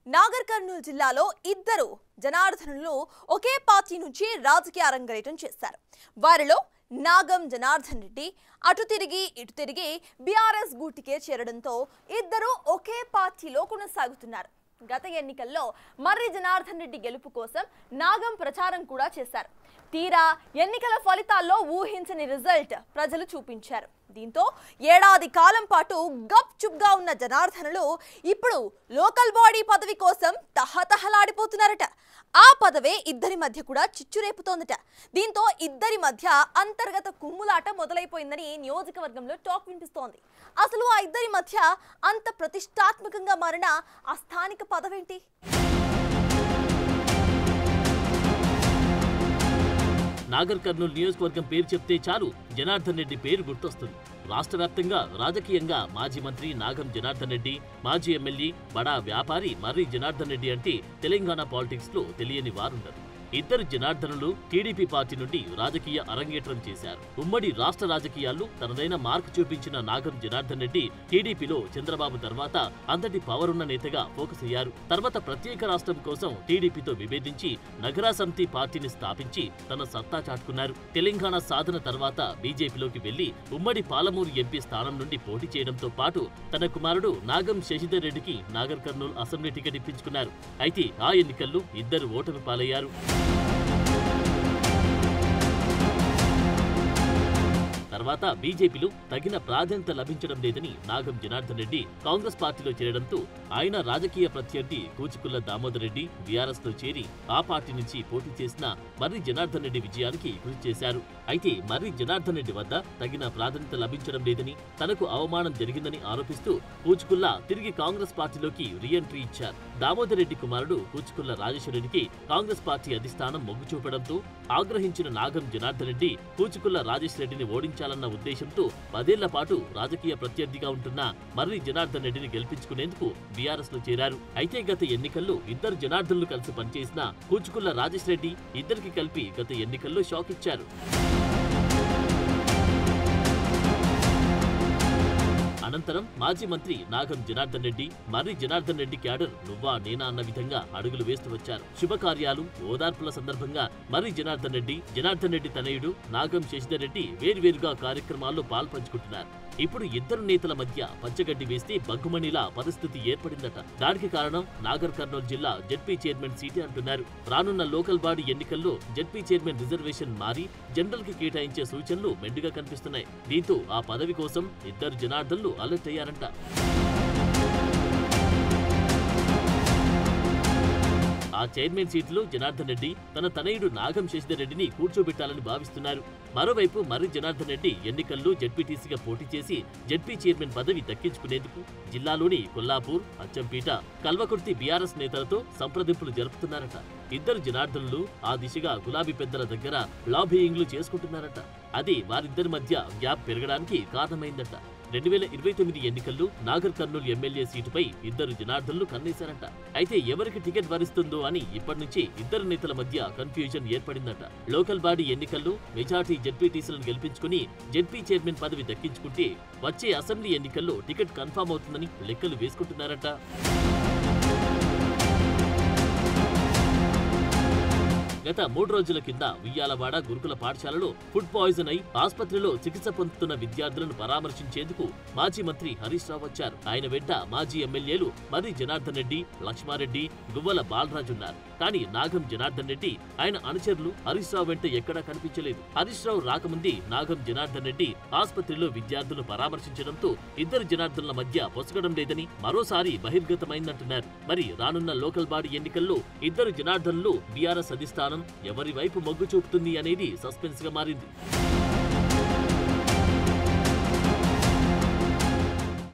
నాగర్ కర్నూలు జిల్లాలో ఇద్దరు జనార్దనులు ఒకే పార్టీ నుంచి రాజకీయ అరంగేట్రం చేశారు. వారిలో నాగం జనార్దన్ రెడ్డి అటు తిరిగి ఇటు తిరిగి బీఆర్ఎస్ గూటికే చేరడంతో ఇద్దరు ఒకే పార్టీలో కొనసాగుతున్నారు. గత ఎన్నికల్లో మర్రి జనార్దన్ రెడ్డి గెలుపు కోసం నాగం ప్రచారం కూడా చేశారు. తీరా ఎన్నికల ఫలితాల్లో ఊహించని రిజల్ట్ ప్రజలు చూపించారు. దీంతో ఏడాది కాలం పాటు గప్ చుప్గా ఉన్న జనార్దనులు ఇప్పుడు లోకల్ బాడీ పదవి కోసం తహతహలాడిపోతున్నారట. ఆ పదవే ఇద్దరి మధ్య కూడా చిచ్చురేపుతోందట. దీంతో ఇద్దరి మధ్య అంతర్గత కుమ్ములాట మొదలైపోయిందని నియోజకవర్గంలో టాక్ వినిపిస్తోంది. అసలు ఆ ఇద్దరి మధ్య అంత ప్రతిష్టాత్మకంగా మారిన ఆ స్థానిక పదవేంటి? నాగర్ కర్నూలు నియోజకవర్గం పేరు చెప్తే చాలు జనార్దన్ రెడ్డి పేరు గుర్తొస్తుంది. రాష్ట్ర వ్యాప్తంగా రాజకీయంగా మాజీ మంత్రి నాగం జనార్దన్ రెడ్డి, మాజీ ఎమ్మెల్యే బడా వ్యాపారి మర్రి జనార్దన్ రెడ్డి అంటే తెలంగాణ పాలిటిక్స్ లో తెలియని వారుండరు. ఇద్దరు జనార్దనులు టీడీపీ పార్టీ నుండి రాజకీయ అరంగేట్రం చేశారు. ఉమ్మడి రాష్ట్ర రాజకీయాల్లో తనదైన మార్క్ చూపించిన నాగం జనార్దన్ రెడ్డి టీడీపీలో చంద్రబాబు తర్వాత అంతటి పవర్ ఉన్న నేతగా ఫోకస్ అయ్యారు. తర్వాత ప్రత్యేక రాష్ట్రం కోసం టీడీపీతో విభేదించి నగరా సమితి పార్టీని స్థాపించి తన సత్తా చాటుకున్నారు. తెలంగాణ సాధన తర్వాత బీజేపీలోకి వెళ్లి ఉమ్మడి పాలమూరు ఎంపీ స్థానం నుండి పోటీ చేయడంతో పాటు తన కుమారుడు నాగం శశిధర్ రెడ్డికి నాగర్ కర్నూలు అసెంబ్లీ టికెట్ ఇప్పించుకున్నారు. అయితే ఆ ఎన్నికల్లో ఇద్దరు ఓటమి పాలయ్యారు. తర్వాత బీజేపీలో తగిన ప్రాధాన్యత లభించడం లేదని నాగం జనార్దన్ రెడ్డి కాంగ్రెస్ పార్టీలో చేరడంతో ఆయన రాజకీయ ప్రత్యర్థి కూచుకుల్ల దామోదర్ రెడ్డి బీఆర్ఎస్ లో చేరి ఆ పార్టీ నుంచి పోటీ చేసిన మర్రి జనార్దన్ రెడ్డి విజయానికి కృషి చేశారు. అయితే మర్రి జనార్దన్ రెడ్డి వద్ద తగిన ప్రాధాన్యత లభించడం లేదని, తనకు అవమానం జరిగిందని ఆరోపిస్తూ కూచుకుల్ల తిరిగి కాంగ్రెస్ పార్టీలోకి రీఎంట్రీ ఇచ్చారు. దామోదర్ రెడ్డి కుమారుడు కూచుకుల్ల రాజేశ్వర రెడ్డికి కాంగ్రెస్ పార్టీ అధిష్టానం మొగ్గు చూపడంతో ఆగ్రహించిన నాగం జనార్దన్ రెడ్డి కూచుకుల్ల రాజేశ్వర రెడ్డిని ఓడించాలన్న ఉద్దేశంతో 10 ఏళ్ల పాటు రాజకీయ ప్రత్యర్థిగా ఉంటున్న మర్రి జనార్దన్ రెడ్డిని గెలిపించుకునేందుకు బీఆర్ఎస్ లో చేరారు. అయితే గత ఎన్నికల్లో ఇద్దరు జనార్దనులు కలిసి పనిచేసిన కూచుకుల్ల రాజేశ్వర రెడ్డి ఇద్దరికి కలిపి గత ఎన్నికల్లో షాక్ ఇచ్చారు. అనంతరం మాజీ మంత్రి నాగం జనార్దన్ రెడ్డి మర్రి జనార్దన్ రెడ్డి క్యాడర్ నువ్వా నేనా అన్న విధంగా అడుగులు వేస్తూ వచ్చారు. శుభకార్యాలు, ఓదార్పుల సందర్భంగా మర్రి జనార్దన్ రెడ్డి తనయుడు నాగం శశిధర్ రెడ్డి వేర్వేరుగా కార్యక్రమాల్లో పాల్పంచుకుంటున్నారు. ఇప్పుడు ఇద్దరు నేతల మధ్య పచ్చగడ్డి వేస్తే బగ్గుమణిలా పరిస్థితి ఏర్పడిందట. దానికి కారణం నాగర్ కర్నూలు జిల్లా జెడ్పీ చైర్మన్ సీటే అంటున్నారు. రానున్న లోకల్ బాడీ ఎన్నికల్లో జెడ్పీ చైర్మన్ రిజర్వేషన్ మారి జనరల్ కి కేటాయించే సూచనలు మెండుగా కనిపిస్తున్నాయి. దీంతో ఆ పదవి కోసం ఇద్దరు జనార్దన్లు అలర్ట్ అయ్యారంట. ఆ చైర్మన్ సీటులో జనార్దన్ రెడ్డి తన తనయుడు నాగం శశిధర్ రెడ్డిని కూర్చోబెట్టాలని భావిస్తున్నారు. మరోవైపు మర్రి జనార్దన్ రెడ్డి ఎన్నికల్లో జెడ్పీటీసీగా పోటీ చేసి జెడ్పీ చైర్మన్ పదవి దక్కించుకునేందుకు జిల్లాలోని కొల్లాపూర్, అచ్చంపేట, కల్వకుర్తి బీఆర్ఎస్ నేతలతో సంప్రదింపులు జరుపుతున్నారట. ఇద్దరు జనార్దనులు ఆ దిశగా గులాబీ పెద్దల దగ్గర లాబియింగ్లు చేసుకుంటున్నారట. అది వారిద్దరి మధ్య గ్యాప్ పెరగడానికి కారణమైందట. 2029 ఎన్నికల్లో నాగర్ కర్నూలు ఎమ్మెల్యే సీటుపై ఇద్దరు జనార్దనులు కన్నేశారంట. అయితే ఎవరికి టికెట్ వరిస్తుందో అని ఇప్పటి నుంచి ఇద్దరు నేతల మధ్య కన్ఫ్యూజన్ ఏర్పడిందట. లోకల్ బాడీ ఎన్నికల్లో మెజార్టీ జెడ్పీటీసీలను గెలిపించుకుని జెడ్పీ చైర్మన్ పదవి దక్కించుకుంటే వచ్చే అసెంబ్లీ ఎన్నికల్లో టికెట్ కన్ఫామ్ అవుతుందని లెక్కలు వేసుకుంటున్నారట. గత 3 రోజుల కింద ఉయ్యాలవాడ గురుకుల పాఠశాలలో ఫుడ్ పాయిజన్ అయి ఆసుపత్రిలో చికిత్స పొందుతున్న విద్యార్థులను పరామర్శించేందుకు మాజీ మంత్రి హరీష్ రావు వచ్చారు. ఆయన వెంట మాజీ ఎమ్మెల్యేలు మర్రి జనార్దన్ రెడ్డి, లక్ష్మారెడ్డి, గువ్వల బాలరాజు ఉన్నారు. కానీ నాగం జనార్దన్ రెడ్డి ఆయన అనుచరులు హరీష్ రావు వెంట ఎక్కడా కనిపించలేదు. హరీష్ రావు రాకముందే నాగం జనార్దన్ రెడ్డి ఆసుపత్రిలో విద్యార్థులను పరామర్శించడంతో ఇద్దరు జనార్దనుల మధ్య పొసగడం లేదని మరోసారి బహిర్గతమైందంటున్నారు. మరి రానున్న లోకల్ బాడీ ఎన్నికల్లో ఇద్దరు జనార్దనులు బీఆర్ఎస్ అధిష్టానం ఎవరి వైపు మొగ్గు చూపుతుంది అనేది సస్పెన్స్ గా మారింది.